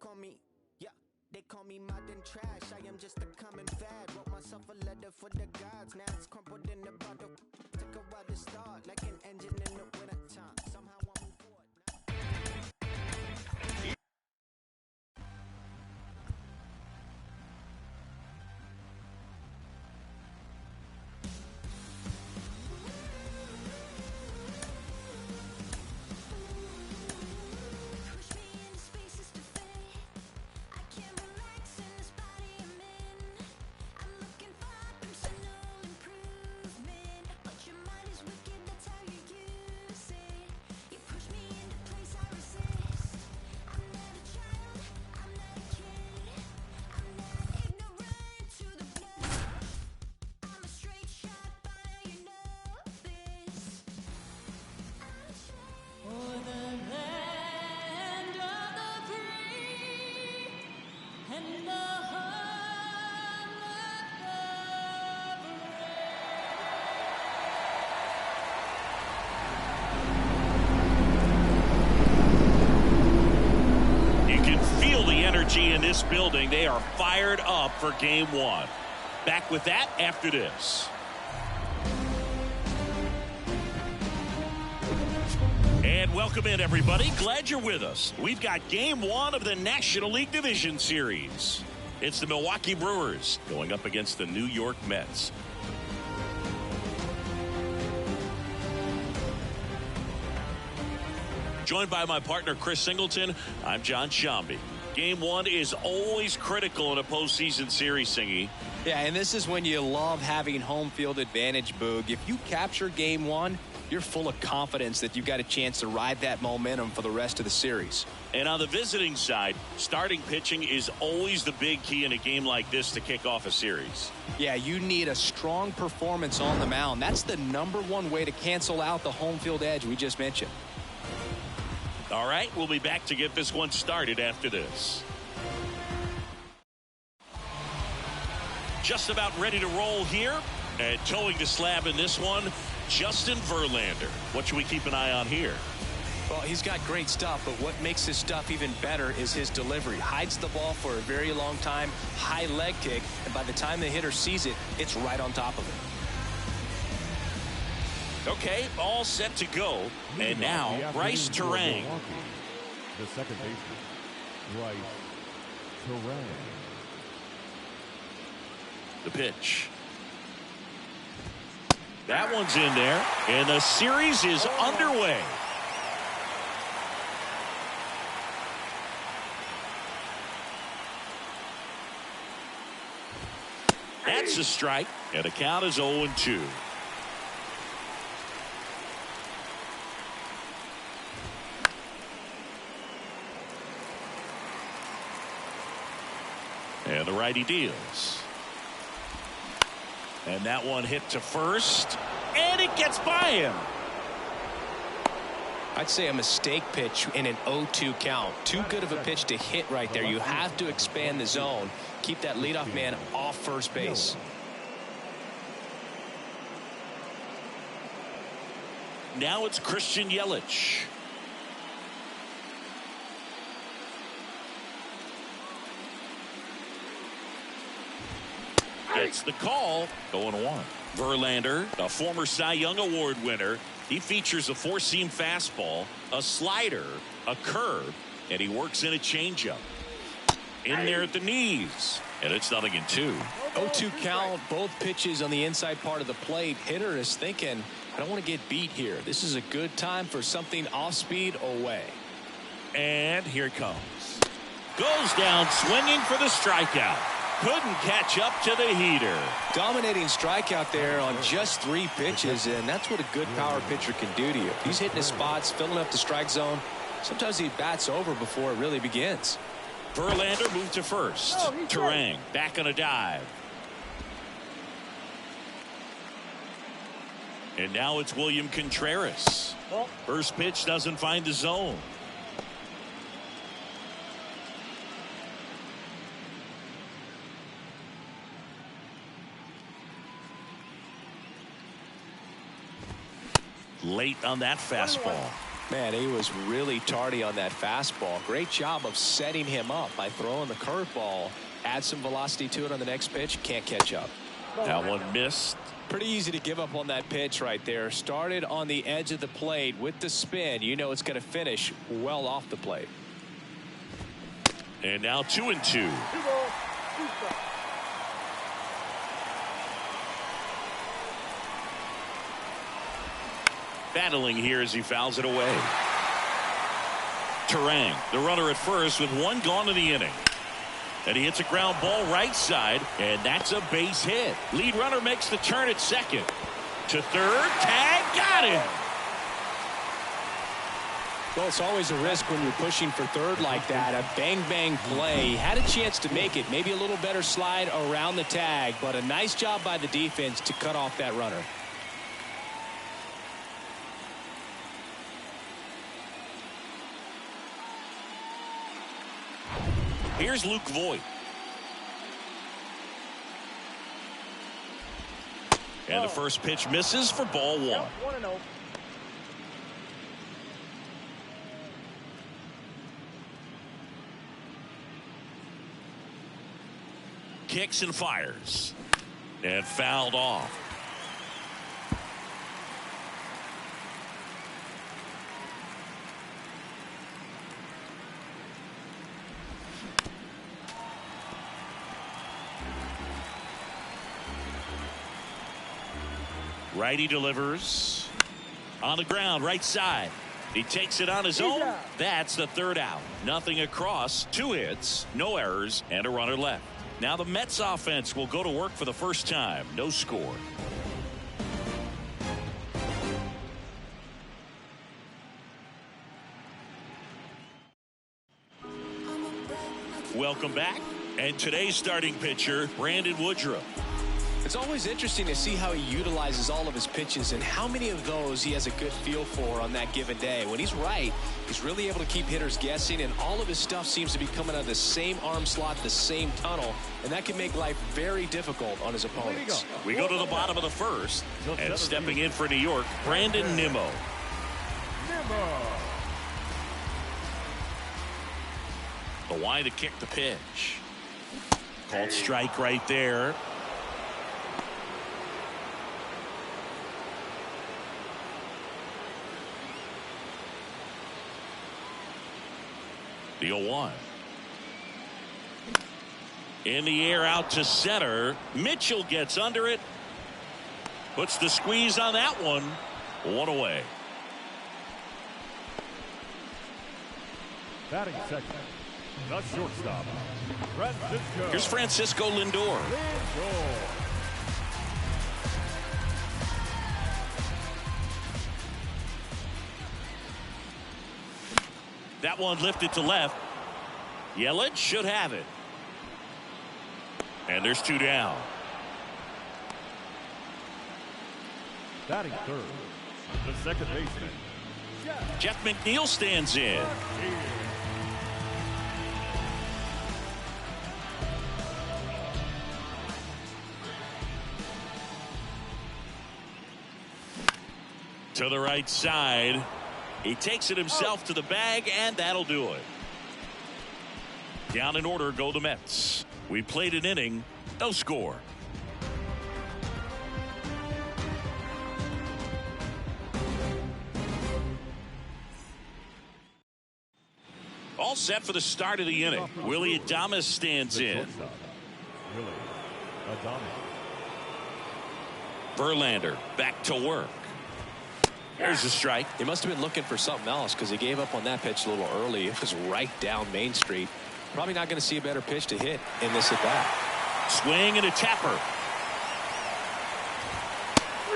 call me, yeah, they call me modern trash. I am just a common fad. Wrote myself a letter for the gods. Now it's crumpled in the bottle. Took a while to start, like an engine in the winter time. Somehow I move forward. In this building, they are fired up for game one. Back with that after this. And welcome in, everybody. Glad you're with us. We've got game one of the National League Division Series. It's the Milwaukee Brewers going up against the New York Mets. Joined by my partner, Chris Singleton, I'm John Shambi. Game one is always critical in a postseason series, Singy. Yeah, and this is when you love having home field advantage, Boog. If you capture game one, you're full of confidence that you've got a chance to ride that momentum for the rest of the series. And on the visiting side, starting pitching is always the big key in a game like this to kick off a series. Yeah, you need a strong performance on the mound. That's the #1 way to cancel out the home field edge we just mentioned. All right, we'll be back to get this one started after this. Just about ready to roll here. And towing the slab in this one, Justin Verlander. What should we keep an eye on here? Well, he's got great stuff, but what makes his stuff even better is his delivery. Hides the ball for a very long time, high leg kick, and by the time the hitter sees it, it's right on top of it. Okay, all set to go. And now, Bryce Terang. The second baseman, Bryce Terang. The pitch. That one's in there, and the series is underway. That's a strike, and the count is 0-2. And the righty deals. And that one hit to first. And it gets by him. I'd say a mistake pitch in an 0-2 count. Too good of a pitch to hit right there. You have to expand the zone. Keep that leadoff man off first base. Now it's Christian Yelich. Gets the call. 0-1. Verlander, a former Cy Young Award winner. He features a four-seam fastball, a slider, a curve, and he works in a changeup. In there at the knees. And it's 0-2. 0-2 count, both pitches on the inside part of the plate. Hitter is thinking, I don't want to get beat here. This is a good time for something off speed away. And here it comes. Goes down swinging for the strikeout. Couldn't catch up to the heater. Dominating strikeout there on just 3 pitches, and that's what a good power pitcher can do to you. He's hitting his spots, filling up the strike zone. Sometimes he bats over before it really begins. Verlander moved to first. Terang back on a dive. And now it's William Contreras. First pitch doesn't find the zone. Late on that fastball. Man, he was really tardy on that fastball. Great job of setting him up by throwing the curveball. Add some velocity to it on the next pitch. Can't catch up. That one missed. Pretty easy to give up on that pitch right there. Started on the edge of the plate with the spin. You know it's going to finish well off the plate. And now 2-2. Battling here as he fouls it away. Terang, the runner at first with one gone in the inning. And he hits a ground ball right side, and that's a base hit. Lead runner makes the turn at second. To third, tag, got him. Well, it's always a risk when you're pushing for third like that. A bang-bang play. Had a chance to make it. Maybe a little better slide around the tag, but a nice job by the defense to cut off that runner. Here's Luke Voigt. And the first pitch misses for ball one. 1-0. Kicks and fires. And fouled off. Righty delivers on the ground, right side. He takes it on his own. That's the third out. Nothing across, 2 hits, no errors, and a runner left. Now the Mets offense will go to work for the first time. No score. Welcome back. And today's starting pitcher, Brandon Woodruff. It's always interesting to see how he utilizes all of his pitches and how many of those he has a good feel for on that given day. When he's right, he's really able to keep hitters guessing, and all of his stuff seems to be coming out of the same arm slot, the same tunnel, and that can make life very difficult on his opponents. We go to the bottom of the first, and stepping in for New York, Brandon Nimmo. The wide to kick the pitch. Called strike right there. The 0-1. In the air out to center. Mitchell gets under it. Puts the squeeze on that one. 1 away. Batting second, the shortstop, Francisco. Here's Francisco Lindor. That one lifted to left. Yelich should have it. And there's 2 down. Batting third, the second baseman, Jeff McNeil stands in. To the right side. He takes it himself to the bag, and that'll do it. Down in order go the Mets. We played an inning, no score. All set for the start of the inning. Willie Adames stands in. Willie Adames. Verlander back to work. There's a strike. He must have been looking for something else because he gave up on that pitch a little early. It was right down Main Street. Probably not going to see a better pitch to hit in this at bat. Swing and a tapper.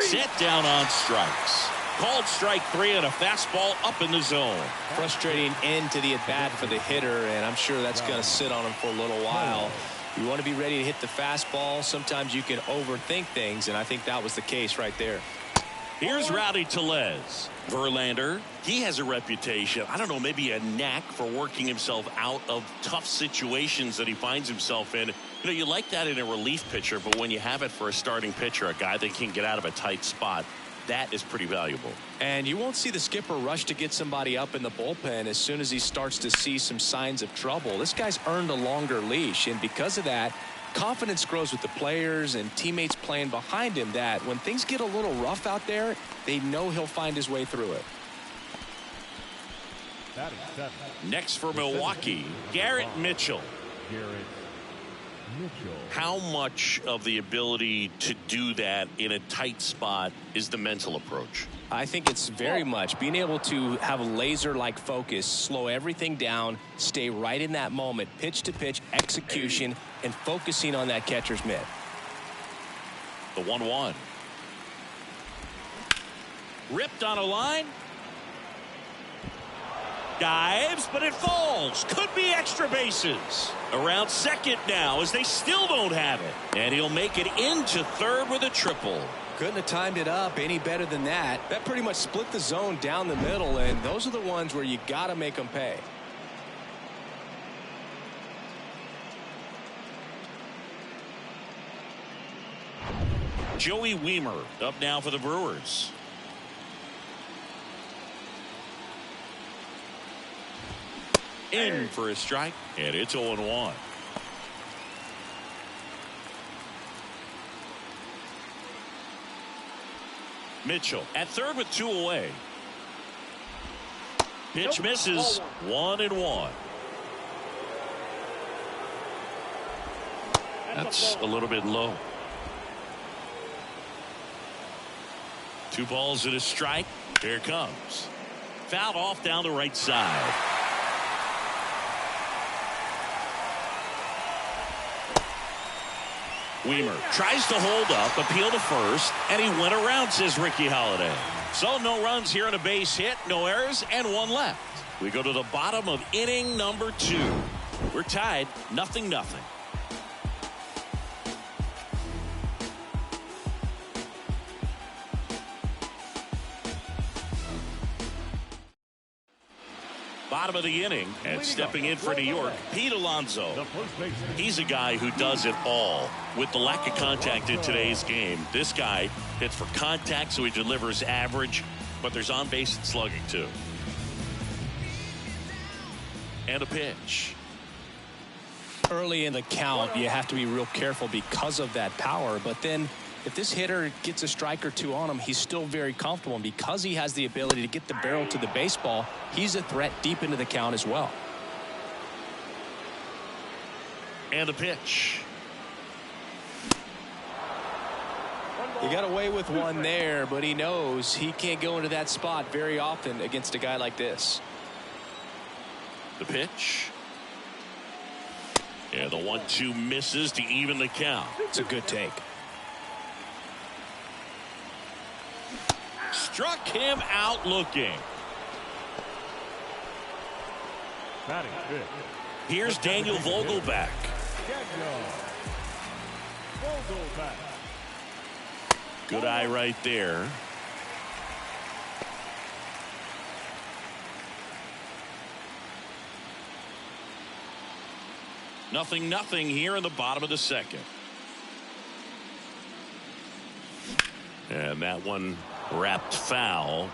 Set down on strikes. Called strike 3 and a fastball up in the zone. Frustrating end to the at bat for the hitter, and I'm sure that's going to sit on him for a little while. You want to be ready to hit the fastball. Sometimes you can overthink things, and I think that was the case right there. Here's Rowdy Tellez. Verlander, he has a reputation, I don't know, maybe a knack for working himself out of tough situations that he finds himself in. You know, you like that in a relief pitcher, but when you have it for a starting pitcher, a guy that can get out of a tight spot, that is pretty valuable. And you won't see the skipper rush to get somebody up in the bullpen as soon as he starts to see some signs of trouble. This guy's earned a longer leash, and because of that, confidence grows with the players and teammates playing behind him, that when things get a little rough out there, they know he'll find his way through it. Next for Milwaukee, Garrett Mitchell. How much of the ability to do that in a tight spot is the mental approach? I think it's very much being able to have a laser-like focus, slow everything down, stay right in that moment, pitch to pitch, execution, and focusing on that catcher's mitt. The 1-1. Ripped on a line. Dives, but it falls. Could be extra bases. Around second now as they still don't have it. And he'll make it into third with a triple. Couldn't have timed it up any better than that. That pretty much split the zone down the middle, and those are the ones where you got to make them pay. Joey Weimer up now for the Brewers. In for a strike, and it's 0-1. Mitchell at third with 2 away. Pitch misses. 1-1. That's a little bit low. 2 balls and a strike. Here it comes. Fouled off down the right side. Weimer tries to hold up, appeal to first, and he went around, says Ricky Holiday. So no runs here on a base hit, no errors, and 1 left. We go to the bottom of inning number 2. We're tied 0-0. Bottom of the inning, and stepping in for New York, Pete Alonso. He's a guy who does it all. With the lack of contact in today's game, this guy hits for contact, so he delivers average, but there's on base and slugging too. And a pitch. Early in the count, you have to be real careful because of that power, but then if this hitter gets a strike or 2 on him, he's still very comfortable. And because he has the ability to get the barrel to the baseball, he's a threat deep into the count as well. And a pitch. He got away with one there, but he knows he can't go into that spot very often against a guy like this. The pitch. Yeah, the 1-2 misses to even the count. It's a good take. Struck him out looking. Here's Daniel Vogelback. Good eye right there. Nothing here in the bottom of the second. And that one wrapped foul.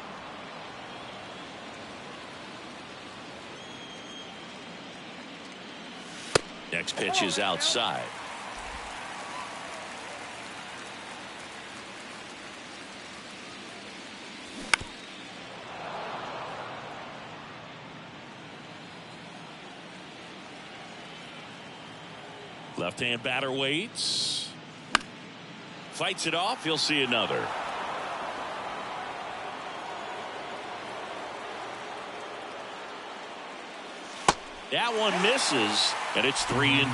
Next pitch is outside. Left-hand batter waits. Fights it off. He'll see another. That one misses, and it's 3-2.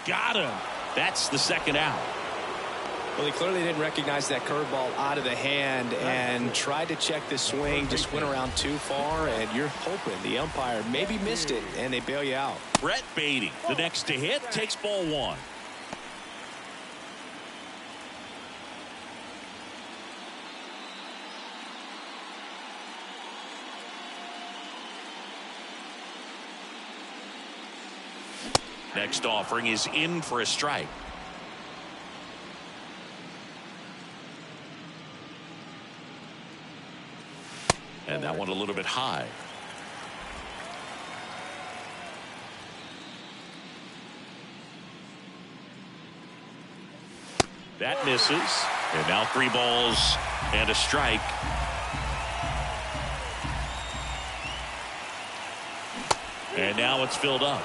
Got him. That's the second out. Well, he clearly didn't recognize that curveball out of the hand and tried to check the swing, just went around too far, and you're hoping the umpire maybe missed it, and they bail you out. Brett Beatty, the next to hit, takes ball 1. Next offering is in for a strike. And that one a little bit high. That misses. And now 3 balls and a strike. And now it's filled up.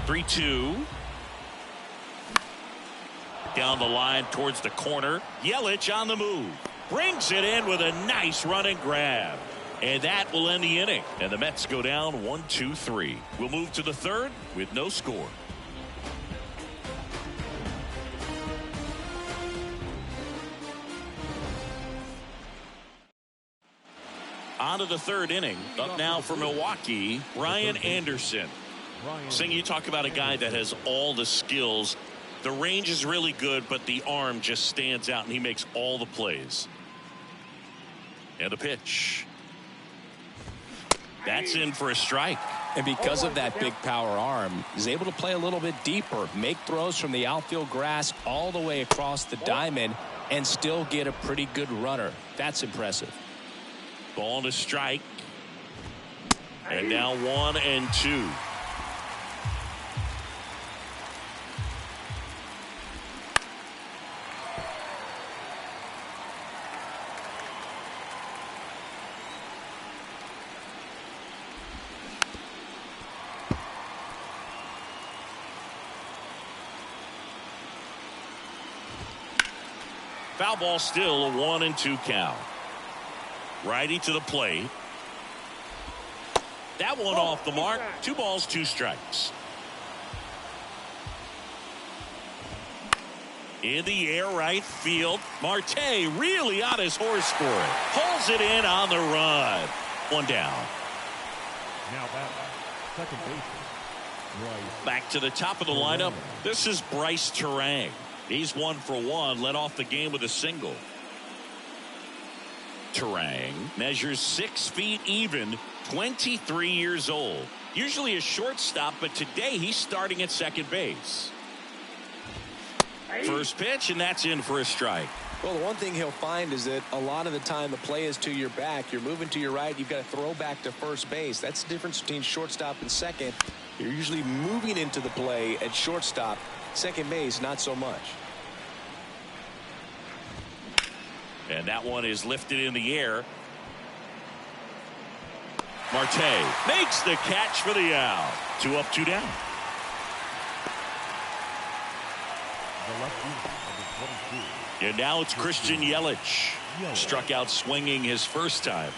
Three-two. Down the line towards the corner. Yelich on the move. Brings it in with a nice run and grab. And that will end the inning. And the Mets go down 1-2-3. We'll move to the third with no score. On to the third inning. Up now for Milwaukee, Brian Anderson. Sing, you talk about a guy that has all the skills. The range is really good, but the arm just stands out, and he makes all the plays. And a pitch. That's in for a strike. And because of that big power arm, he's able to play a little bit deeper, make throws from the outfield grass all the way across the diamond, and still get a pretty good runner. That's impressive. Ball and a strike. And now 1-2. Foul ball, still a 1-2 count. Righty to the plate. That one off the mark. 2 balls, 2 strikes. In the air, right field. Marte really on his horse for it. Pulls it in on the run. 1 down. Now back, second baseman. Back to the top of the lineup. This is Bryce Terang. He's 1 for 1, led off the game with a single. Terang measures 6 feet even, 23 years old. Usually a shortstop, but today he's starting at second base. First pitch, and that's in for a strike. Well, the one thing he'll find is that a lot of the time the play is to your back. You're moving to your right. You've got to throw back to first base. That's the difference between shortstop and second. You're usually moving into the play at shortstop. Second base, not so much. And that one is lifted in the air. Marte makes the catch for the out. 2 up, 2 down. And now it's Christian Yelich. Struck out swinging his first time.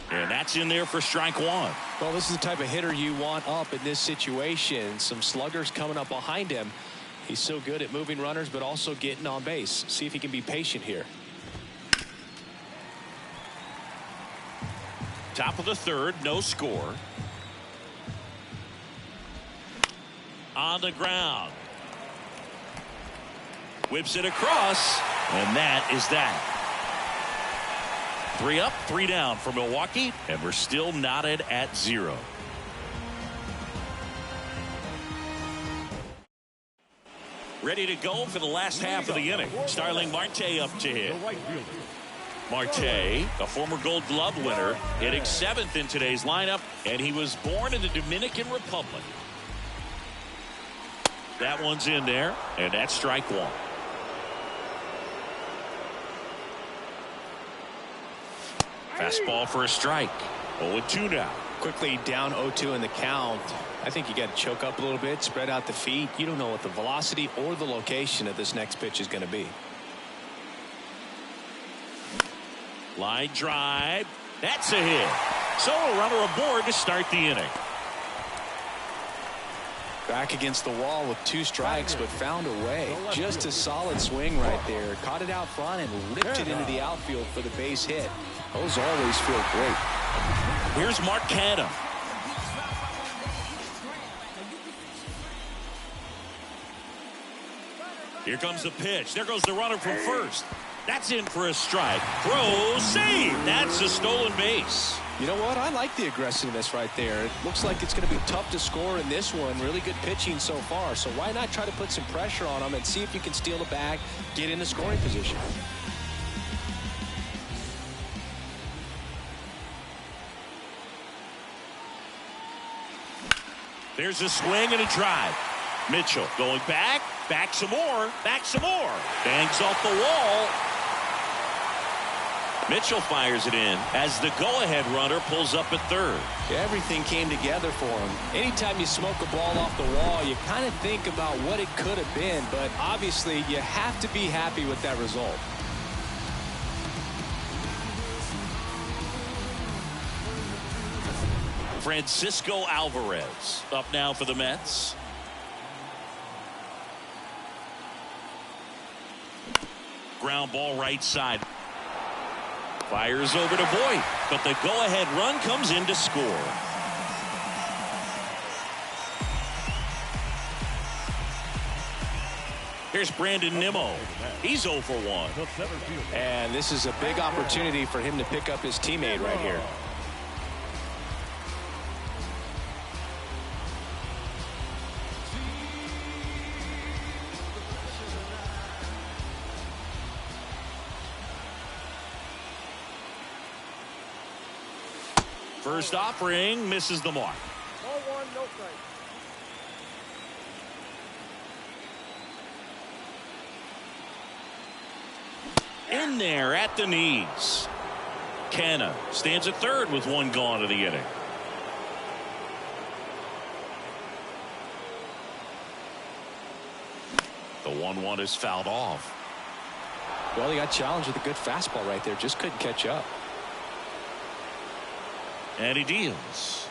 And that's in there for strike 1. Well, this is the type of hitter you want up in this situation. Some sluggers coming up behind him. He's so good at moving runners, but also getting on base. See if he can be patient here. Top of the third, no score. On the ground. Whips it across, and that is that. 3 up, 3 down for Milwaukee, and we're still knotted at 0. Ready to go for the last half of the inning. Starling Marte up to hit. Marte, a former Gold Glove winner, hitting 7th in today's lineup, and he was born in the Dominican Republic. That one's in there, and that's strike 1. Fastball for a strike. 0-2 now. Quickly down 0-2 in the count. I think you got to choke up a little bit, spread out the feet. You don't know what the velocity or the location of this next pitch is going to be. Line drive. That's a hit. So a runner aboard to start the inning. Back against the wall with 2 strikes, but found a way. Just a solid swing right there. Caught it out front and lifted into the outfield for the base hit. Those always feel great. Here's Mark Canha. Here comes the pitch. There goes the runner from first. That's in for a strike. Throw, save. That's a stolen base. You know what? I like the aggressiveness right there. It looks like it's going to be tough to score in this one. Really good pitching so far. So why not try to put some pressure on him and see if you can steal the bag, get in the scoring position. There's a swing and a drive. Mitchell going back some more, bangs off the wall. Mitchell fires it in as the go-ahead runner pulls up at third. Everything came together for him. Anytime you smoke a ball off the wall, you kind of think about what it could have been, but obviously you have to be happy with that result. Francisco Alvarez up now for the Mets. Ground ball right side. Fires over to Voit, but the go-ahead run comes in to score. Here's Brandon Nimmo. He's 0 for 1. And this is a big opportunity for him to pick up his teammate right here. First offering misses the mark. Ball one, no strike. In there at the knees. Canna stands at third with one gone of the inning. The 1-1 is fouled off. Well, he got challenged with a good fastball right there. Just couldn't catch up. And he deals.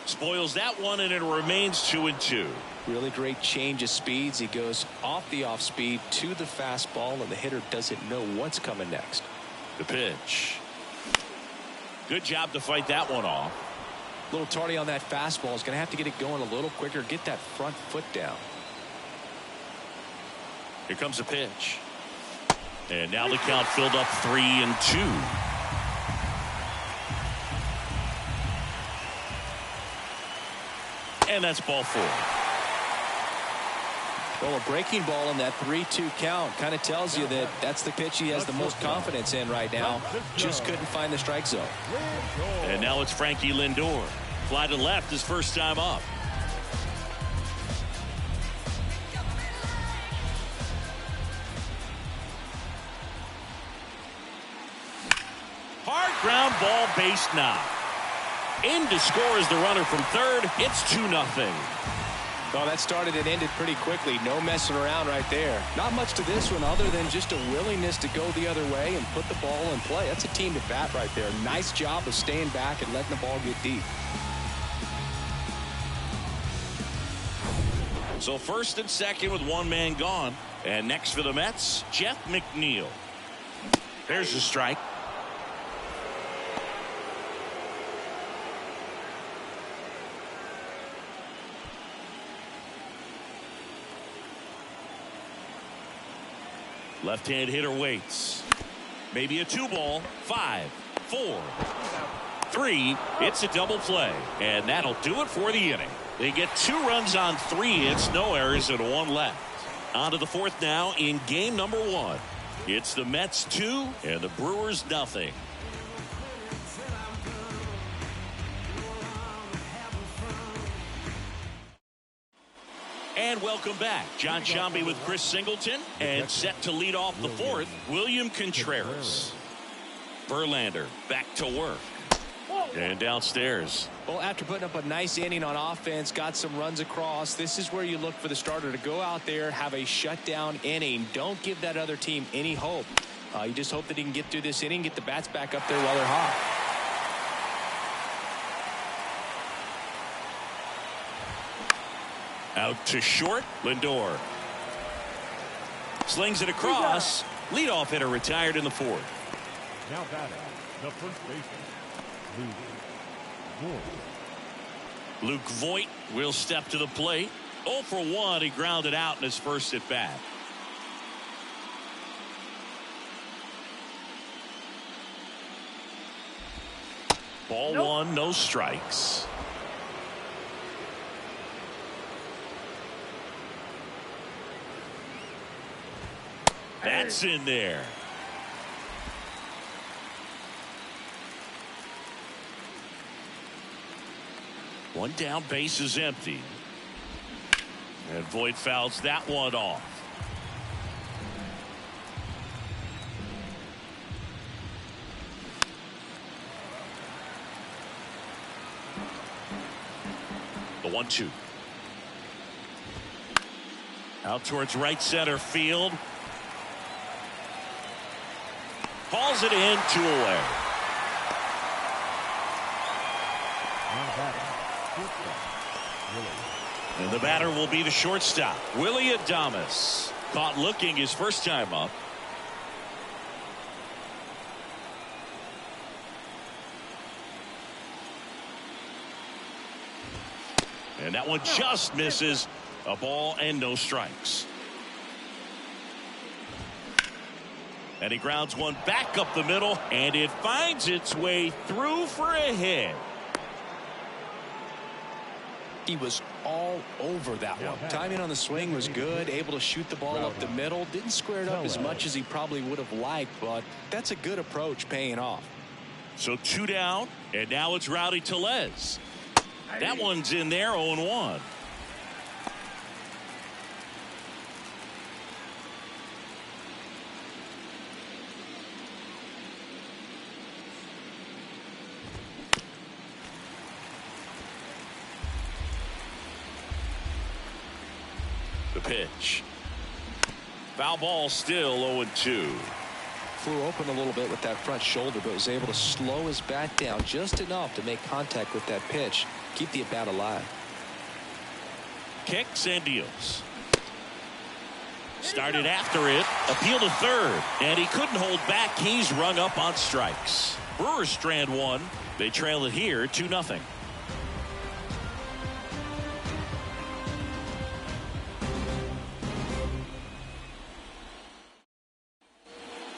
Spoils that one, and it remains 2-2. Really great change of speeds. He goes off the off speed to the fastball, and the hitter doesn't know what's coming next. The pitch. Good job to fight that one off. A little tardy on that fastball. Is going to have to get it going a little quicker. Get that front foot down. Here comes the pitch. And now the count filled up 3-2. And that's ball 4. Well, a breaking ball in that 3-2 count kind of tells you that that's the pitch he has the most confidence in right now. Just couldn't find the strike zone. And now it's Frankie Lindor. Fly to left his first time up. Hard ground ball, base knock. In to score is the runner from third. It's 2-0. Well, that started and ended pretty quickly. No messing around right there. Not much to this one other than just a willingness to go the other way and put the ball in play. That's a team to bat right there. Nice job of staying back and letting the ball get deep. So first and second with one man gone. And next for the Mets, Jeff McNeil. There's a strike. Left-hand hitter waits. Maybe a 2-ball. 5, 4, 3. It's a double play. And that'll do it for the inning. They get 2 runs on 3 hits, no errors, and 1 left. On to the fourth now in game number 1. It's the Mets 2 and the Brewers nothing. And welcome back. John Shambi with Chris Singleton, and set to lead off the fourth, William Contreras. Verlander back to work. And downstairs. Well, after putting up a nice inning on offense, got some runs across, this is where you look for the starter to go out there, have a shutdown inning. Don't give that other team any hope. You just hope that he can get through this inning, get the bats back up there while they're hot. Out to short, Lindor. Slings it across. Leadoff hitter retired in the fourth. Now batting, the first baseman, Luke Voit will step to the plate. 0 for 1. He grounded out in his first at bat. Ball one, no strikes. That's in there. One down, base is empty. And Voit fouls that one off. The 1-2. Out towards right center field. Hauls it in, 2 away. And the batter will be the shortstop, Willie Adames. Caught looking his first time up. And that one just misses. A ball and no strikes. And he grounds one back up the middle, and it finds its way through for a hit. He was all over that one. Timing on the swing was good, able to shoot the ball up the middle. Didn't square it up as much as he probably would have liked, but that's a good approach, paying off. So 2 down, and now it's Rowdy Tellez. That one's in there, 0-1. The pitch. Foul ball, still 0-2. Flew open a little bit with that front shoulder, but was able to slow his bat down just enough to make contact with that pitch. Keep the at-bat alive. Kicks and deals. Started after it. Appeal to third. And he couldn't hold back. He's rung up on strikes. Brewers strand one. They trail it here 2-0.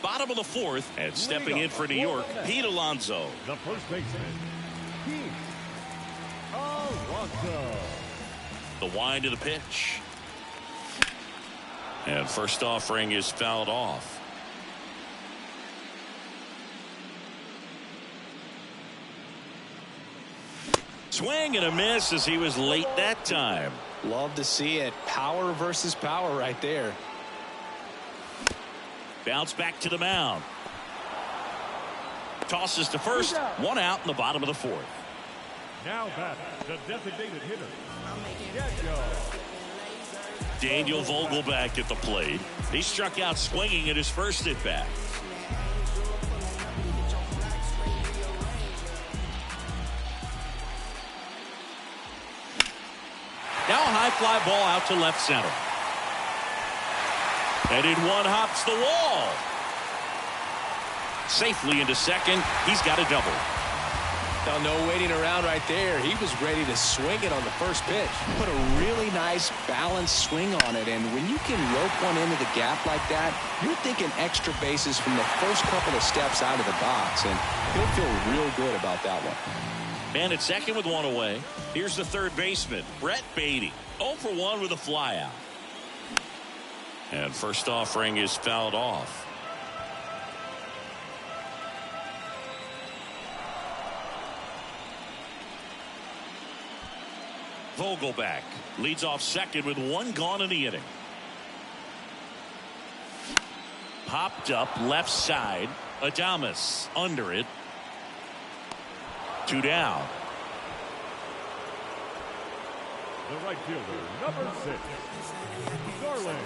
Bottom of the fourth, and stepping in for New York, Pete Alonso. The first baseman, Pete Alonso. The wind of the pitch. And first offering is fouled off. Swing and a miss as he was late that time. Love to see it. Power versus power right there. Bounce back to the mound. Tosses to first. 1 out in the bottom of the fourth. Now back the designated hitter. Daniel Vogelback at the plate. He struck out swinging at his first at bat. Now a high fly ball out to left center. And in one hops the wall. Safely into second. He's got a double. Now, no waiting around right there. He was ready to swing it on the first pitch. Put a really nice balanced swing on it. And when you can rope one into the gap like that, you're thinking extra bases from the first couple of steps out of the box. And he'll feel real good about that one. Man at second with 1 away. Here's the third baseman, Brett Beatty. 0 for 1 with a flyout. And first offering is fouled off. Vogelback leads off second with 1 gone in the inning. Popped up left side. Adames under it. 2 down. The right fielder, number 6, Starling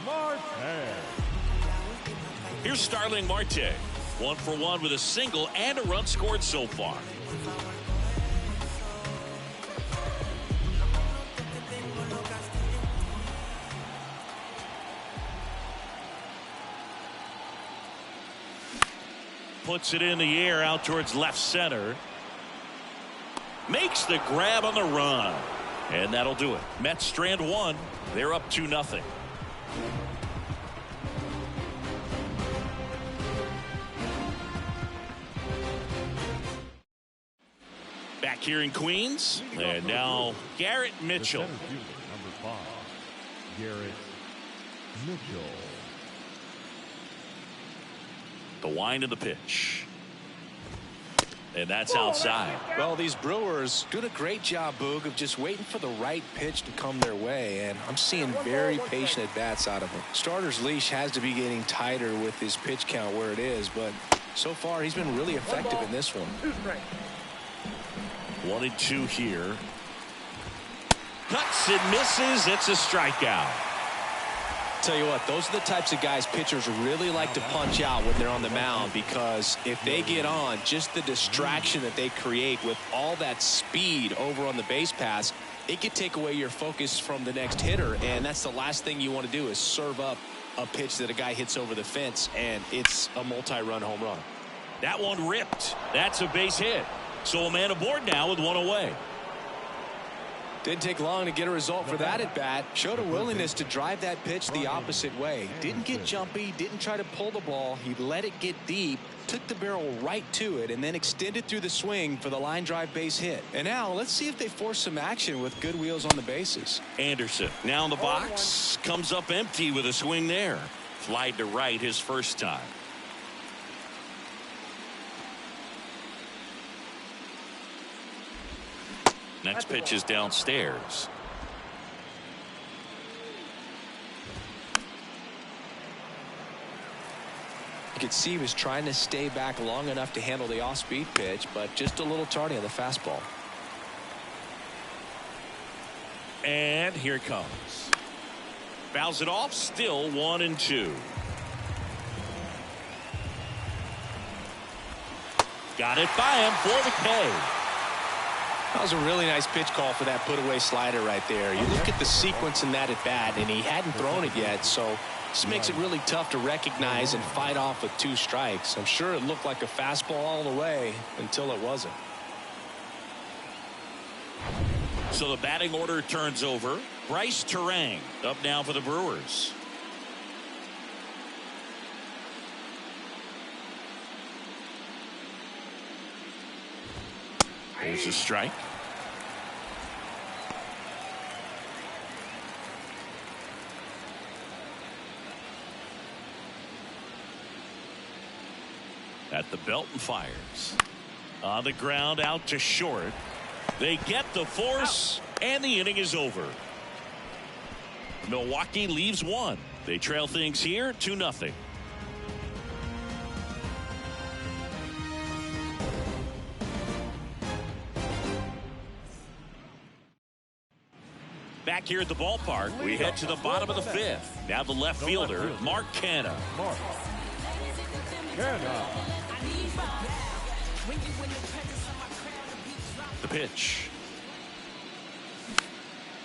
Marte. Here's Starling Marte. 1 for 1 with a single and a run scored so far. puts it in the air out towards left center. Makes the grab on the run. And that'll do it. Mets strand one. They're up 2-0. Back here in Queens. And now Garrett Mitchell. The center fielder, number 5, Garrett Mitchell. The wind of the pitch. And that's outside. Well, these Brewers doing a great job, Boog, of just waiting for the right pitch to come their way, and I'm seeing very patient at-bats out of him. Starter's leash has to be getting tighter with his pitch count where it is, but so far he's been really effective in this one. 1-2 here. Cuts and misses. It's a strikeout. Tell you what, those are the types of guys pitchers really like to punch out when they're on the mound, because if they get on, just the distraction that they create with all that speed over on the base pass, it could take away your focus from the next hitter, and that's the last thing you want to do is serve up a pitch that a guy hits over the fence, and it's a multi-run home run. That one ripped. That's a base hit. So a man aboard now with one away. Didn't take long to get a result for that at bat. Showed a willingness to drive that pitch the opposite way. Didn't get jumpy, didn't try to pull the ball. He let it get deep, took the barrel right to it, and then extended through the swing for the line drive base hit. And now let's see if they force some action with good wheels on the bases. Anderson now in the box, comes up empty with a swing there. Flied to right his first time. Next pitch is downstairs. You could see he was trying to stay back long enough to handle the off-speed pitch, but just a little tardy on the fastball. And here it comes. Fouls it off, still 1-2. Got it by him for the K. That was a really nice pitch call for that put-away slider right there. You look at the sequence in that at-bat, and he hadn't thrown it yet, so this makes it really tough to recognize and fight off with 2 strikes. I'm sure it looked like a fastball all the way until it wasn't. So the batting order turns over. Bryce Terang up now for the Brewers. There's a strike. At the belt and fires. On the ground out to short. They get the force and the inning is over. Milwaukee leaves 1. They trail things here 2-0. Back here at the ballpark, we head to the bottom of the 5th. Now the left fielder, Mark Canha. The pitch.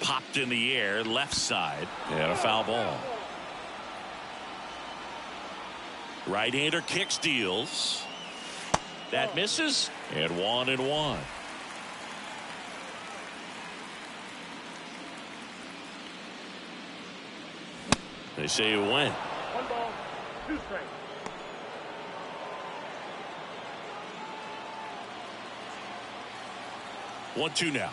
Popped in the air, left side, and a foul ball. Right-hander kicks, deals. That misses, and 1-1. They say it went. 1 ball, 2 strikes. One-two now.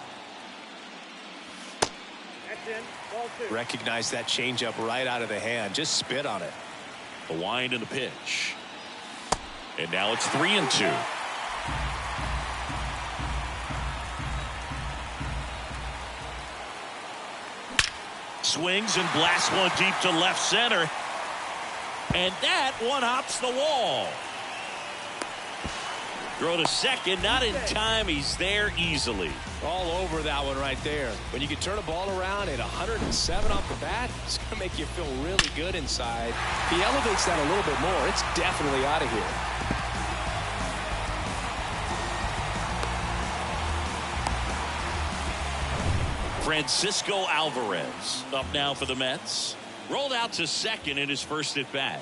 That's in. Ball 2. Recognize that changeup right out of the hand. Just spit on it. The wind and the pitch. And now it's 3-2. Swings and blasts one deep to left center. And that one hops the wall. Throw to second, not in time. He's there easily. All over that one right there. When you can turn a ball around at 107 off the bat, it's going to make you feel really good inside. If he elevates that a little bit more, it's definitely out of here. Francisco Alvarez up now for the Mets. Rolled out to second in his first at bat.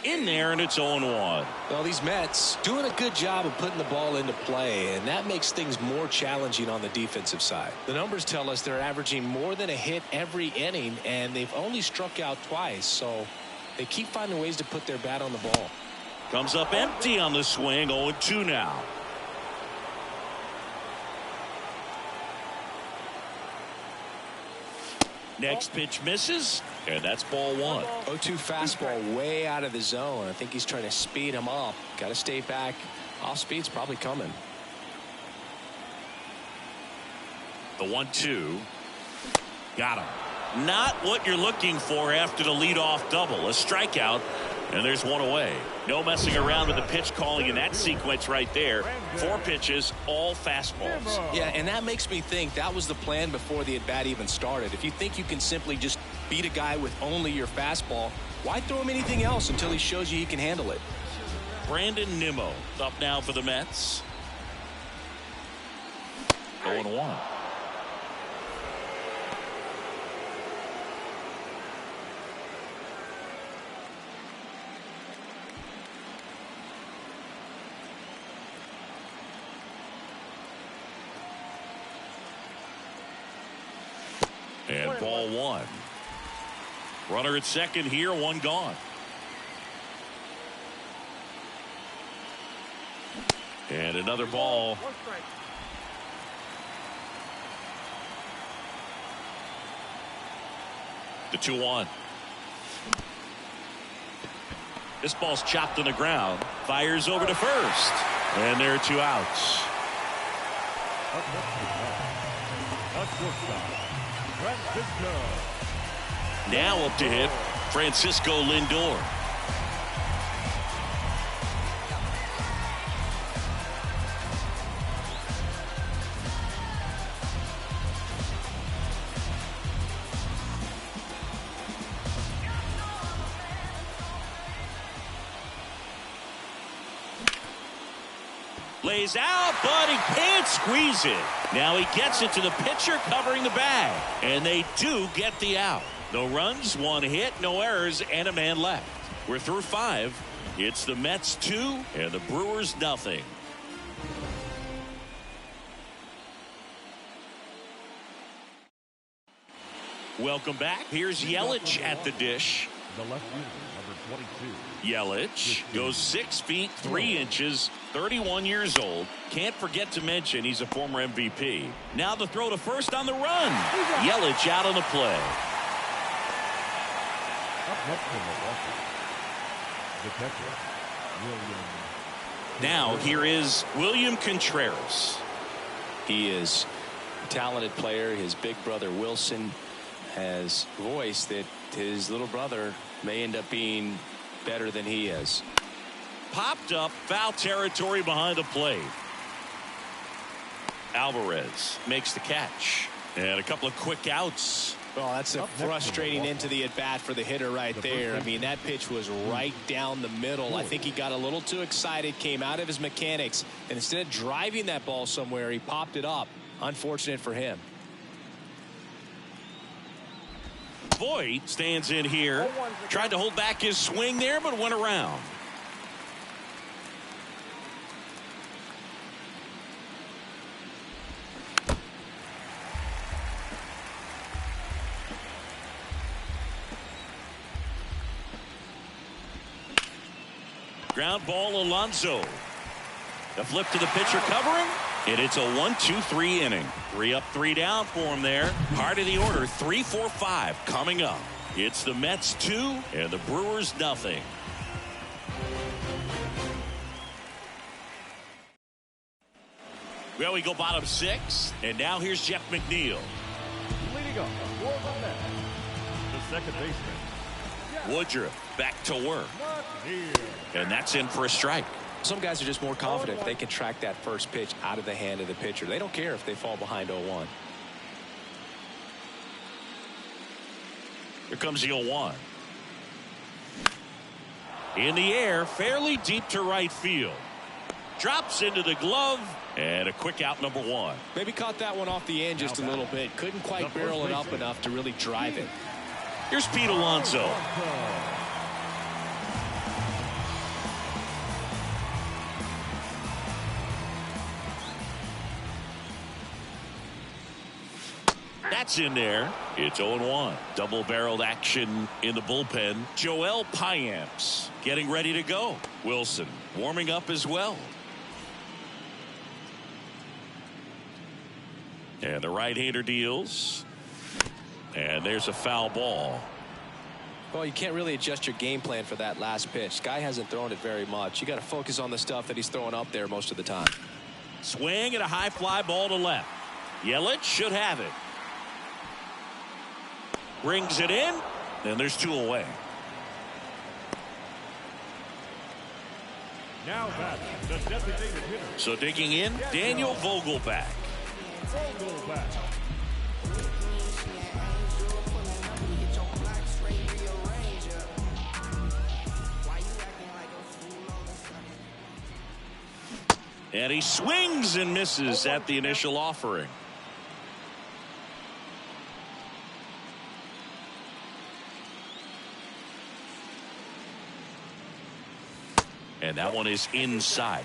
in there, and it's 0-1. Well, these Mets doing a good job of putting the ball into play, and that makes things more challenging on the defensive side. The numbers tell us they're averaging more than a hit every inning, and they've only struck out twice, so they keep finding ways to put their bat on the ball. Comes up empty on the swing, 0-2 now. Next pitch misses, and that's ball 1. 0-2 fastball way out of the zone. I think he's trying to speed him up. Got to stay back. Off speed's probably coming. The 1-2. Got him. Not what you're looking for after the leadoff double. A strikeout, and there's one away. No messing around with the pitch calling in that sequence right there. 4 pitches, all fastballs. Yeah, and that makes me think that was the plan before the at-bat even started. If you think you can simply just beat a guy with only your fastball, why throw him anything else until he shows you he can handle it? Brandon Nimmo up now for the Mets. 0-1. And ball 1. Runner at second here, 1 gone. And another ball. The 2-1. This ball's chopped on the ground. Fires over to first. And there are 2 outs. Now up to hit, Francisco Lindor. Lays out, but he can't squeeze it. Now he gets it to the pitcher covering the bag. And they do get the out. No runs, 1 hit, no errors, and a man left. We're through 5. It's the Mets 2 and the Brewers nothing. Welcome back. Here's Yelich at the dish. The left fielder, number 22. Yelich goes 6 feet 3 inches, 31 years old. Can't forget to mention he's a former MVP. Now the throw to first on the run. Yelich out on the play. Up next to Milwaukee, the catcher, William. Now here is William Contreras. He is a talented player. His big brother Wilson has voiced that his little brother may end up being better than he is. Popped up, foul territory behind the plate. Alvarez makes the catch. And a couple of quick outs. Well, that's a frustrating end to the at-bat for the hitter right there. I mean, that pitch was right down the middle. I think he got a little too excited, came out of his mechanics, and instead of driving that ball somewhere, he popped it up. Unfortunate for him. Voit stands in here. Tried to hold back his swing there, but went around. Ground ball, Alonso. The flip to the pitcher covering, and it's a 1-2-3 inning. 3 up, 3 down for him there. Heart of the order, 3, 4, 5 coming up. It's the Mets 2 and the Brewers nothing. Well, we go bottom 6, and now here's Jeff McNeil. Leading up for the Mets, the second baseman, Woodruff back to work. And that's in for a strike. Some guys are just more confident if they can track that first pitch out of the hand of the pitcher. They don't care if they fall behind 0-1. Here comes the 0-1. In the air, fairly deep to right field. Drops into the glove, and a quick out, number 1. Maybe caught that one off the end just a little bit. Couldn't quite barrel it up enough to really drive it. Here's Pete Alonso. that's in there. It's 0-1. Double-barreled action in the bullpen. Joel Payamps getting ready to go. Wilson warming up as well. And the right-hander deals. And there's a foul ball. Well, you can't really adjust your game plan for that last pitch. Guy hasn't thrown it very much. You got to focus on the stuff that he's throwing up there most of the time. Swing and a high fly ball to left. Yelich should have it. Brings it in, and there's 2 away. Now back, the designated hitter. So digging in, Daniel Vogelback. Vogelback. And he swings and misses at the initial offering. And that one is inside.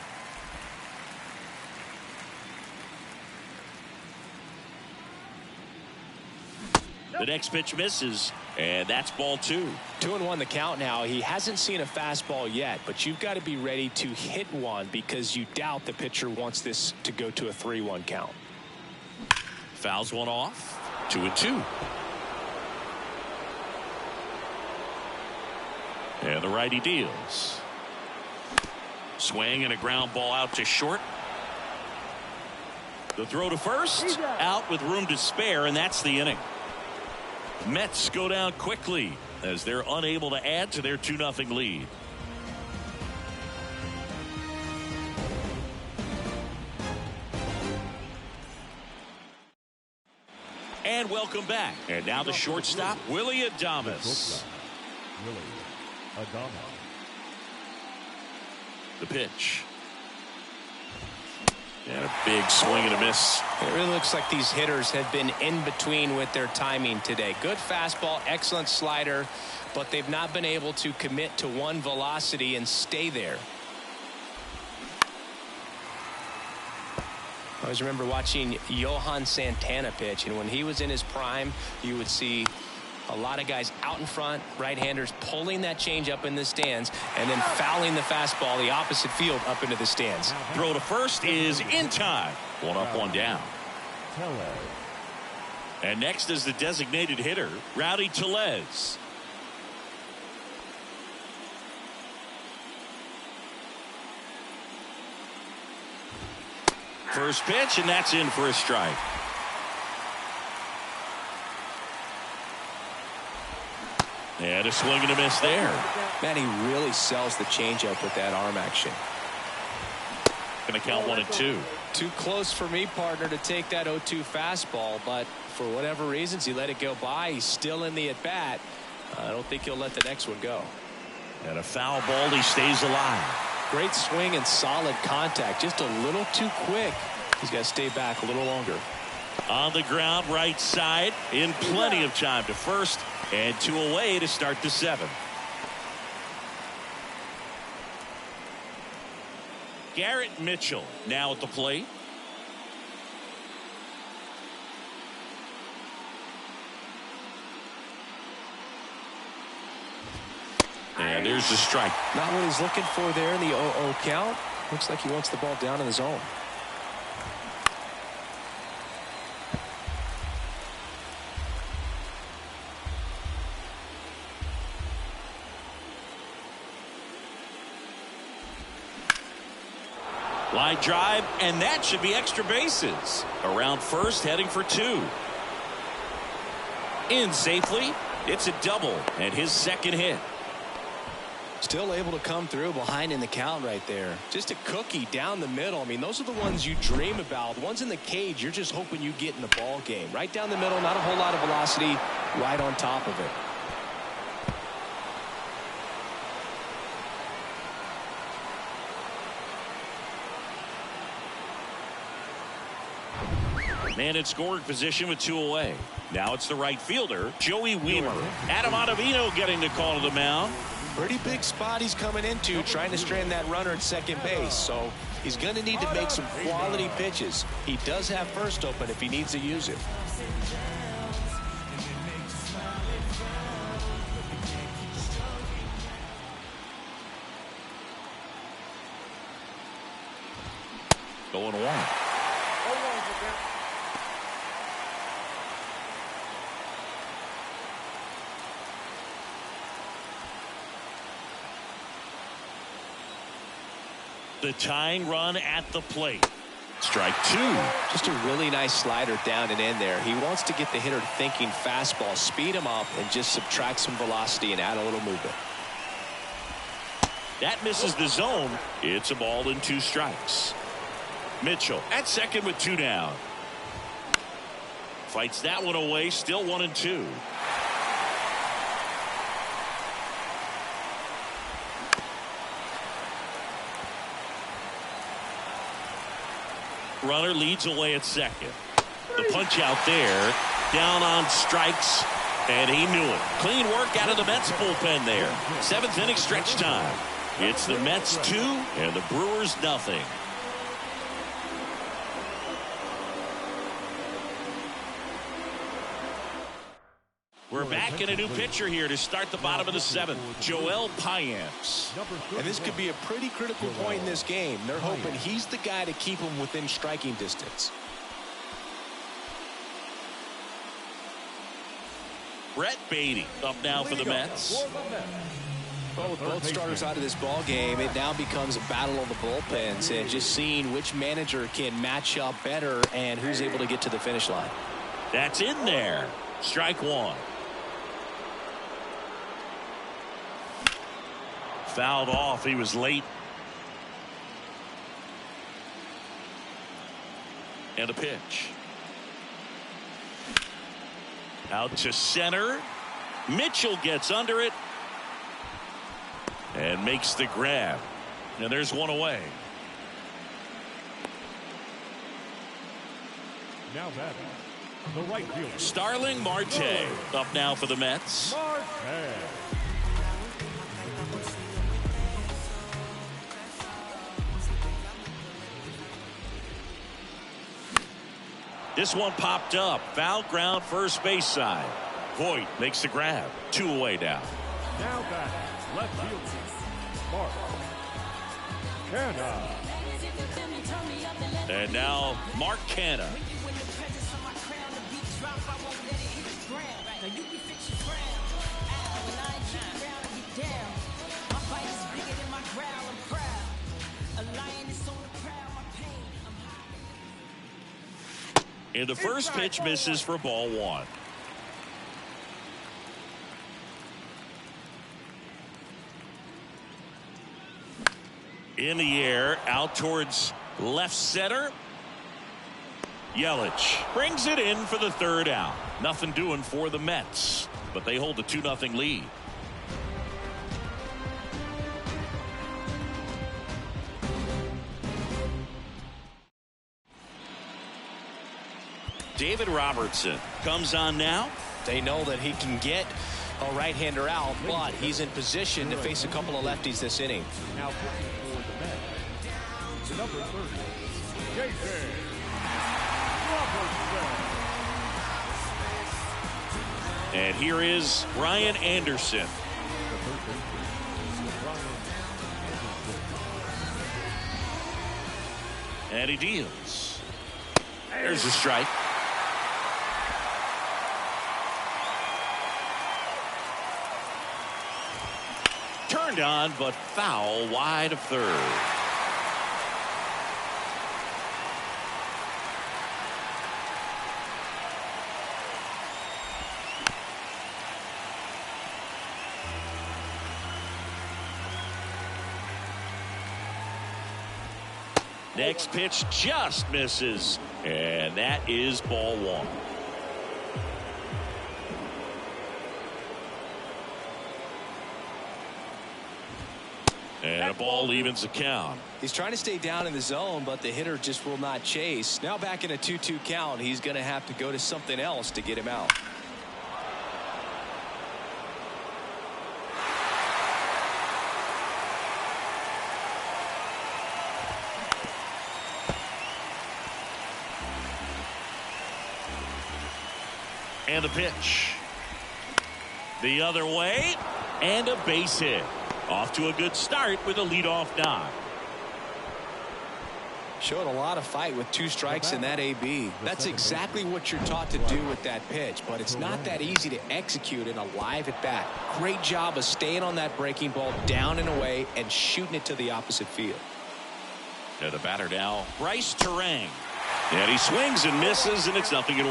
The next pitch misses, and that's ball 2. 2-1 the count now. He hasn't seen a fastball yet, but you've got to be ready to hit one because you doubt the pitcher wants this to go to a 3-1 count. Fouls one off. 2-2. And the righty deals. Swing and a ground ball out to short. The throw to first, out with room to spare, and that's the inning. Mets go down quickly as they're unable to add to their 2-0 lead. And welcome back. And now the shortstop, Willie Adames. Willie Adames. The pitch. And a big swing and a miss. It really looks like these hitters have been in between with their timing today. Good fastball, excellent slider, but they've not been able to commit to one velocity and stay there. I always remember watching Johan Santana pitch, and when he was in his prime, you would see a lot of guys out in front, right-handers pulling that change up in the stands and then fouling the fastball the opposite field up into the stands. Throw to first is in time. 1 up, 1 down. And next is the designated hitter, Rowdy Tellez. First pitch, and that's in for a strike. And a swing and a miss there. Man, he really sells the changeup with that arm action. Going to count 1 and 2. Too close for me, partner, to take that 0-2 fastball, but for whatever reasons, he let it go by. He's still in the at-bat. I don't think he'll let the next one go. And a foul ball, he stays alive. Great swing and solid contact. Just a little too quick. He's got to stay back a little longer. On the ground, right side, in plenty of time to first, and 2 away to start the 7th. Garrett Mitchell now at the plate. And there's the strike. Not what he's looking for there in the 0-0 count. Looks like he wants the ball down in the zone. Line drive, and that should be extra bases. Around first, heading for 2. In safely. It's a double, and his second hit. Still able to come through behind in the count right there. Just a cookie down the middle. I mean, those are the ones you dream about. The ones in the cage, you're just hoping you get in the ball game. Right down the middle, not a whole lot of velocity, right on top of it. Man in scoring position with 2 away. Now it's the right fielder, Joey Wiemer. Adam Ottavino getting the call to the mound. Pretty big spot he's coming into, trying to strand that runner at second base. So he's going to need to make some quality pitches. He does have first open if he needs to use it. 0-1. The tying run at the plate. Strike two. Just a really nice slider down and in there. He wants to get the hitter thinking fastball, speed him up, and just subtract some velocity and add a little movement. That misses the zone. It's a ball and 2 strikes. Mitchell at second with 2 down. Fights that one away. Still 1-2. Runner leads away at second. The punch out there. Down on strikes. And he knew it. Clean work out of the Mets bullpen there. 7th inning stretch time. It's the Mets 2 and the Brewers nothing. We're back in a new pitcher here to start the bottom of the 7th. Joel Payamps. And this could be a pretty critical point in this game. They're hoping he's the guy to keep them within striking distance. Brett Beatty up now for the Mets. Well, with both starters out of this ball game, it now becomes a battle of the bullpens and just seeing which manager can match up better and who's able to get to the finish line. That's in there. Strike one. Fouled off. He was late. And a pitch. Out to center. Mitchell gets under it. And makes the grab. And there's one away. Now batting, the right fielder, Starling Marte up now for the Mets. Marte. This one popped up. Foul ground first base side. Voit makes the grab. 2 away now. Now batting, left fielder, Mark Canha. And now Mark Canha. And the first pitch misses for ball 1. In the air, out towards left center. Yelich brings it in for the 3rd out. Nothing doing for the Mets, but they hold a 2-0 lead. David Robertson comes on now. They know that he can get a right-hander out, but he's in position to face a couple of lefties this inning. Now pitching for the Mets, the number 30, J.J. Robertson. And here is Ryan Anderson. And he deals. There's a strike. Turned on, but foul wide of 3rd. Next pitch just misses, and that is ball 1. And a ball evens the count. He's trying to stay down in the zone, but the hitter just will not chase. Now back in a 2-2 count, he's going to have to go to something else to get him out. And the pitch. The other way, and a base hit. Off to a good start with a leadoff knock. Showing a lot of fight with 2 strikes in that AB. That's exactly what you're taught to do with that pitch, but it's not that easy to execute in a live at bat. Great job of staying on that breaking ball down and away and shooting it to the opposite field. The batter now, Bryce Terang. And he swings and misses, and it's 0-1.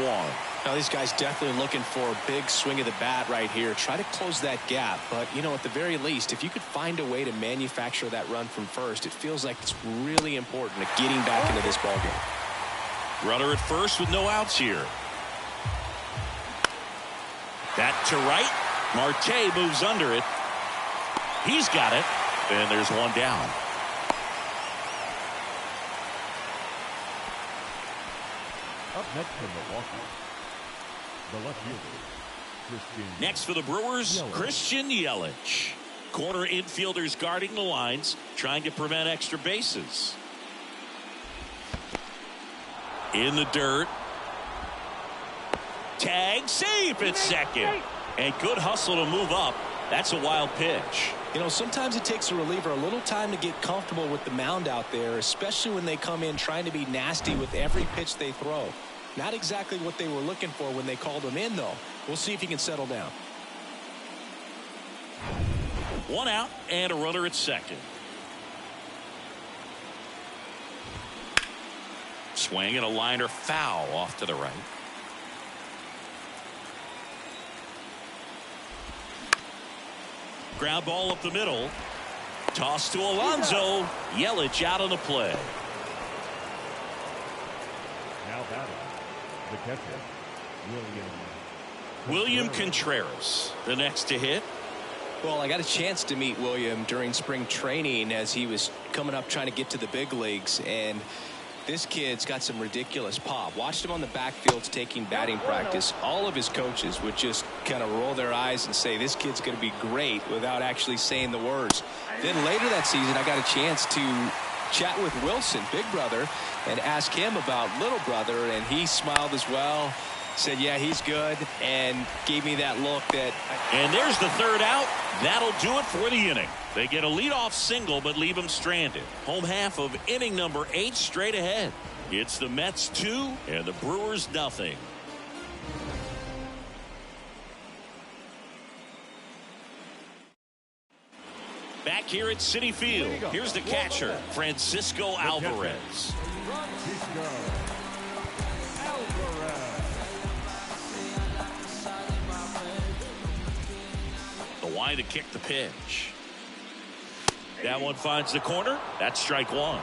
Now, these guys definitely looking for a big swing of the bat right here. Try to close that gap. But, you know, at the very least, if you could find a way to manufacture that run from first, it feels like it's really important to getting back into this ballgame. Runner at first with no outs here. That to right. Marte moves under it. He's got it. And there's one down. Up next from Milwaukee, the left fielder, Christian. Next for the Brewers, Yelich. Christian Yelich. Corner infielders guarding the lines, trying to prevent extra bases. In the dirt. Tag, safe at second. And good hustle to move up. That's a wild pitch. You know, sometimes it takes a reliever a little time to get comfortable with the mound out there, especially when they come in trying to be nasty with every pitch they throw. Not exactly what they were looking for when they called him in, though. We'll see if he can settle down. 1 out and a runner at second. Swing and a liner foul off to the right. Ground ball up the middle. Toss to Alonso. Yelich out on the play. Now batting, the catcher, William Contreras, the next to hit. Well, I got a chance to meet William during spring training as he was coming up trying to get to the big leagues, and this kid's got some ridiculous pop. Watched him on the backfields taking batting practice. All of his coaches would just kind of roll their eyes and say, this kid's going to be great, without actually saying the words. Then later that season, I got a chance to chat with Wilson, big brother, and ask him about little brother, and he smiled as well. Said, yeah, he's good, and gave me that look that. And there's the third out. That'll do it for the inning. They get a leadoff single, but leave him stranded. Home half of inning number 8 straight ahead. It's the Mets 2 and the Brewers nothing. Back here at Citi Field, here's the catcher, Francisco Alvarez. The line to kick the pitch. That one finds the corner. That's strike 1.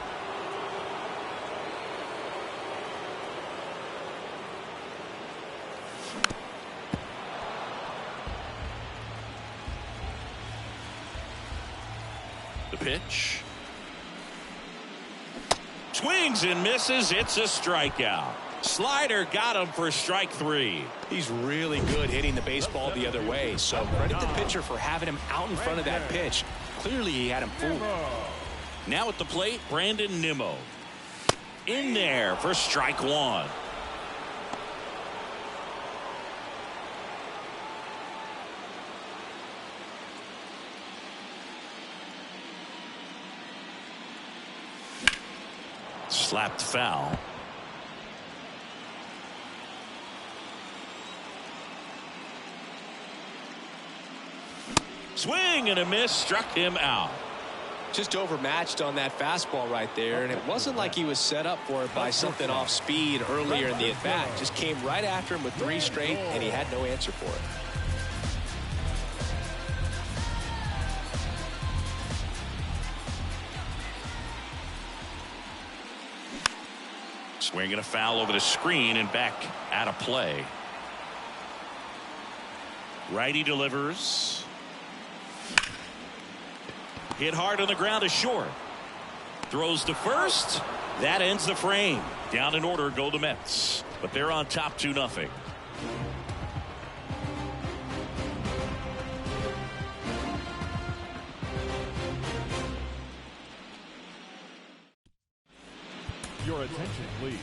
The pitch. Swings and misses. It's a strikeout. Slider got him for strike 3. He's really good hitting the baseball the other way, so credit the pitcher for having him out in front of that pitch. Clearly he had him fooled. Now at the plate, Brandon Nimmo. In there for strike 1. Slapped foul. Swing and a miss, struck him out. Just overmatched on that fastball right there, and it wasn't like he was set up for it by something off speed earlier in the at-bat. Just came right after him with 3 straight, and he had no answer for it. Swing and a foul over the screen and back out of play. Righty delivers. Hit hard on the ground to short. Throws to first. That ends the frame. Down in order go the Mets. But they're on top 2-0. Your attention, please.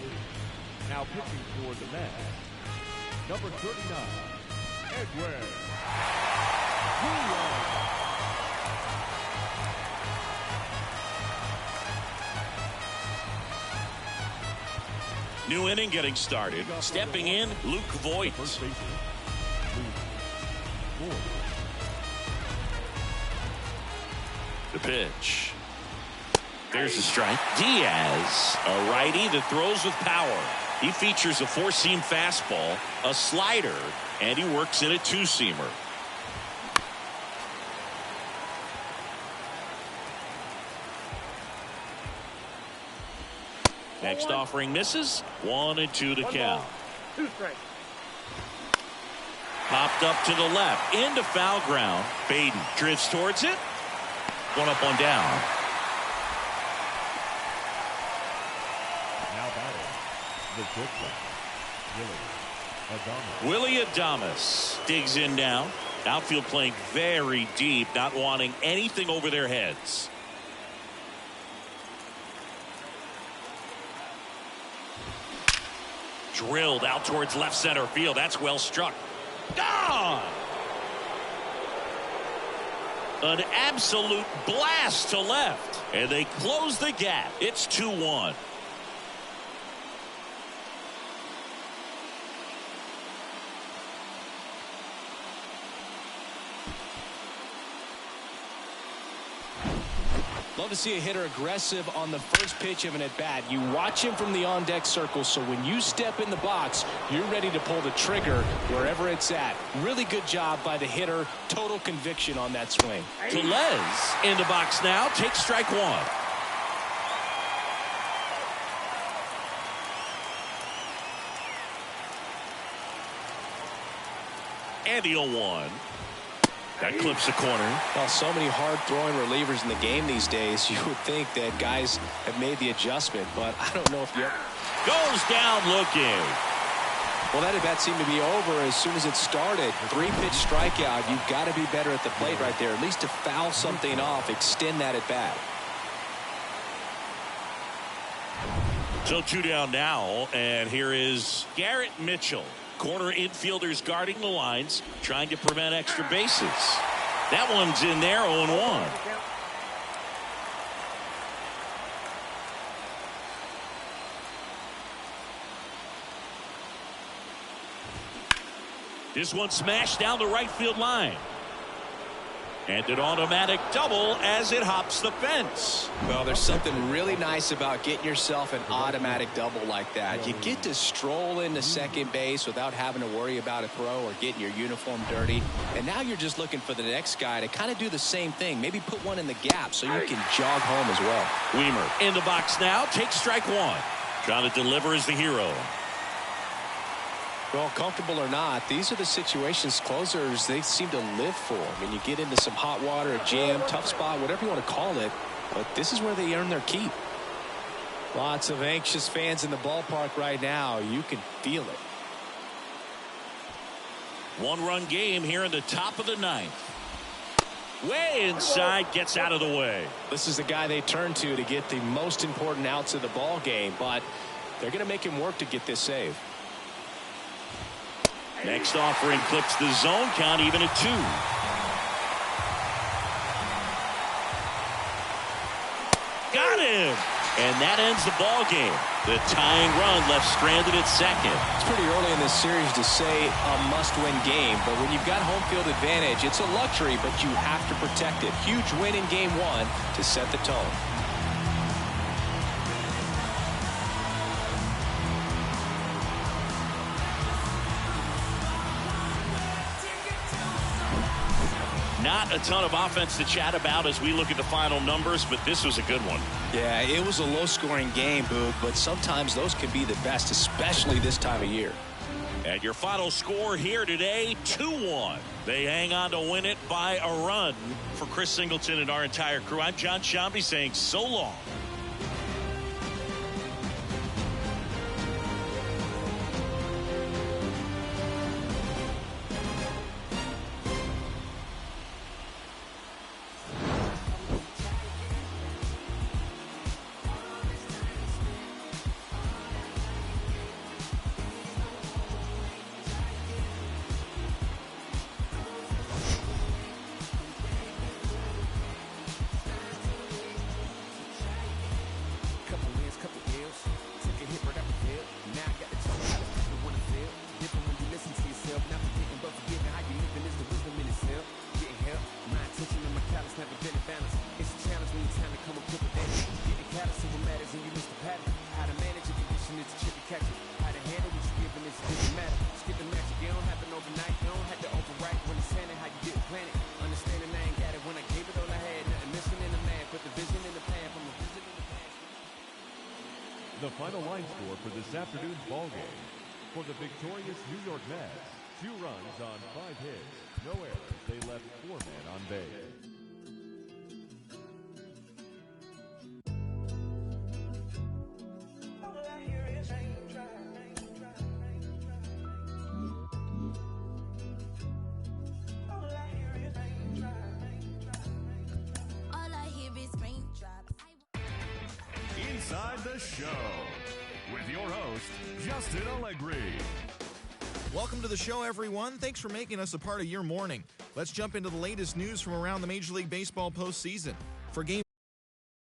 Now pitching for the Mets, number 39, Edwin. New inning getting started. Stepping in, Luke Voigt. First baseman, Luke Voigt. The pitch. There's the strike. Diaz, a righty that throws with power. He features a four-seam fastball, a slider, and he works in a two-seamer. Next offering misses. 1-2 to count. 2 strikes. Popped up to the left into foul ground. Baden drifts towards it. 1 up, 1 down. Now batting, the pitcher, Willie Adames digs in now. Outfield playing very deep, not wanting anything over their heads. Drilled out towards left center field. That's well struck. Gone! An absolute blast to left. And they close the gap. It's 2-1. Love to see a hitter aggressive on the first pitch of an at-bat. You watch him from the on-deck circle, so when you step in the box, you're ready to pull the trigger wherever it's at. Really good job by the hitter. Total conviction on that swing. Tellez in the box now. Takes strike 1. And the 0-1. That clips the corner. Well, so many hard-throwing relievers in the game these days. You would think that guys have made the adjustment, but I don't know if you ever... Goes down looking. Well, that at-bat seemed to be over as soon as it started. 3-pitch strikeout. You've got to be better at the plate right there, at least to foul something off, extend that at-bat. So 2 down now, and here is Garrett Mitchell. Corner infielders guarding the lines, trying to prevent extra bases. That one's in there, 0-1. This one smashed down the right field line. And an automatic double as it hops the fence. Well, there's something really nice about getting yourself an automatic double like that. You get to stroll into second base without having to worry about a throw or getting your uniform dirty. And now you're just looking for the next guy to kind of do the same thing. Maybe put one in the gap so you can jog home as well. Weimer in the box now. Takes strike 1. Trying to deliver as the hero. Well, comfortable or not, these are the situations closers they seem to live for. I mean, you get into some hot water, a jam, tough spot, whatever you want to call it, but this is where they earn their keep. Lots of anxious fans in the ballpark right now. You can feel it. 1-run game here in the top of the 9th. Way inside, gets out of the way. This is the guy they turn to get the most important outs of the ball game, but they're going to make him work to get this save. Next offering clips the zone count even at 2. Got him! And that ends the ball game. The tying run left stranded at second. It's pretty early in this series to say a must-win game, but when you've got home field advantage, it's a luxury, but you have to protect it. Huge win in game 1 to set the tone. Not a ton of offense to chat about as we look at the final numbers, but this was a good one. Yeah, it was a low-scoring game, Boog, but sometimes those can be the best, especially this time of year. And your final score here today, 2-1. They hang on to win it by a run. For Chris Singleton and our entire crew, I'm John Shambi saying so long. The final line score for this afternoon's ball game. For the victorious New York Mets, 2 runs on 5 hits, no errors. They left 4 men on base. Inside the Show with your host, Justin Allegri. Welcome to the show, everyone. Thanks for making us a part of your morning. Let's jump into the latest news from around the Major League Baseball postseason. For Game